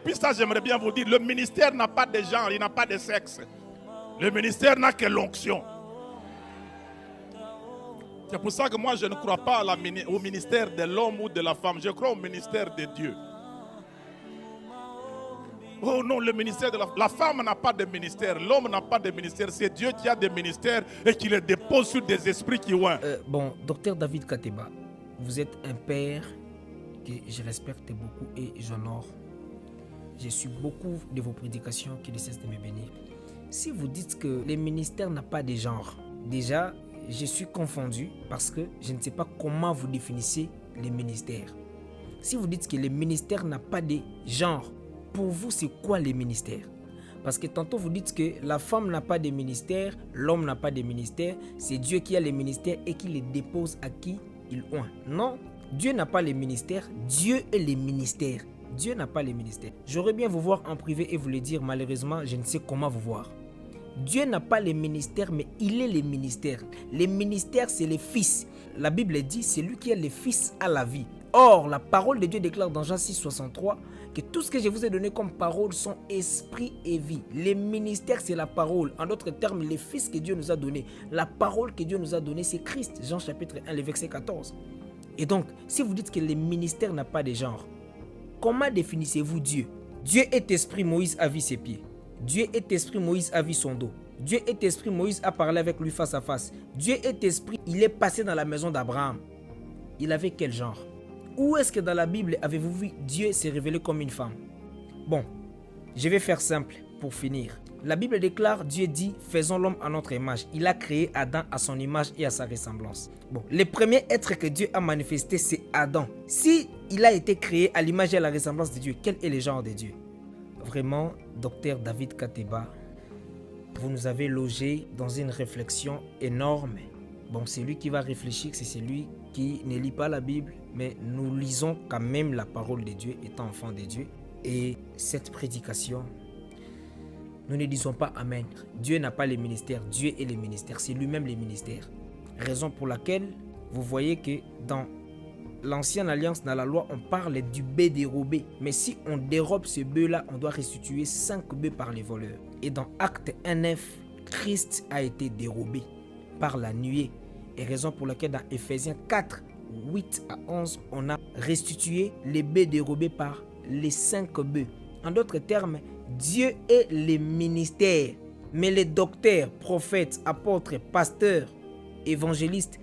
puis ça, j'aimerais bien vous dire, le ministère n'a pas de genre, il n'a pas de sexe. Le ministère n'a que l'onction. C'est pour ça que moi, je ne crois pas au ministère de l'homme ou de la femme. Je crois au ministère de Dieu. Oh non, le ministère de la femme n'a pas de ministère, l'homme n'a pas de ministère. C'est Dieu qui a des ministères et qui les dépose sur des esprits qui ouin. Bon, docteur David Kateba, vous êtes un père que je respecte beaucoup et j'honore. Je suis beaucoup de vos prédications qui ne cessent de me bénir. Si vous dites que les ministères n'ont pas de genre, déjà, je suis confondu parce que je ne sais pas comment vous définissez les ministères. Si vous dites que les ministères n'ont pas de genre, pour vous, c'est quoi les ministères? Parce que tantôt vous dites que la femme n'a pas de ministère, l'homme n'a pas de ministère, c'est Dieu qui a les ministères et qui les dépose à qui il oint. Non, Dieu n'a pas les ministères, Dieu est les ministères. Dieu n'a pas les ministères. J'aurais bien vous voir en privé et vous le dire, malheureusement, je ne sais comment vous voir. Dieu n'a pas les ministères, mais il est les ministères. Les ministères, c'est les fils. La Bible dit, c'est lui qui a les fils à la vie. Or, la parole de Dieu déclare dans Jean 6, 63 que tout ce que je vous ai donné comme parole sont esprit et vie. Les ministères, c'est la parole. En d'autres termes, les fils que Dieu nous a donnés. La parole que Dieu nous a donnée, c'est Christ. Jean chapitre 1, le verset 14. Et donc, si vous dites que les ministères n'ont pas de genre, comment définissez-vous Dieu? Dieu est esprit, Moïse a vu ses pieds. Dieu est esprit, Moïse a vu son dos. Dieu est esprit, Moïse a parlé avec lui face à face. Dieu est esprit, il est passé dans la maison d'Abraham. Il avait quel genre? Où est-ce que dans la Bible avez-vous vu Dieu s'est révélé comme une femme? Bon, je vais faire simple pour finir. La Bible déclare, Dieu dit, faisons l'homme à notre image. Il a créé Adam à son image et à sa ressemblance. Bon, le premier être que Dieu a manifesté, c'est Adam. Si il a été créé à l'image et à la ressemblance de Dieu, quel est le genre de Dieu? Vraiment, docteur David Kateba, vous nous avez logé dans une réflexion énorme. Bon, c'est lui qui va réfléchir, c'est celui qui ne lit pas la Bible, mais nous lisons quand même la parole de Dieu, étant enfant de Dieu. Et cette prédication, nous ne disons pas Amen. Dieu n'a pas les ministères, Dieu est les ministères, c'est lui-même les ministères. Raison pour laquelle vous voyez que dans l'ancienne alliance, dans la loi, on parle du bœuf dérobé. Mais si on dérobe ce bœuf-là, on doit restituer 5 bœufs par les voleurs. Et dans Acte 1:9, Christ a été dérobé par la nuée. Et raison pour laquelle dans Ephésiens 4, 8 à 11, on a restitué les bœufs dérobés par les 5 bœufs. En d'autres termes, Dieu est les ministères. Mais les docteurs, prophètes, apôtres, pasteurs, évangélistes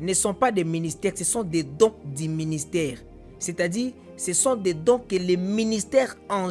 ne sont pas des ministères, ce sont des dons du ministère. C'est-à-dire, ce sont des dons que les ministères engendrent.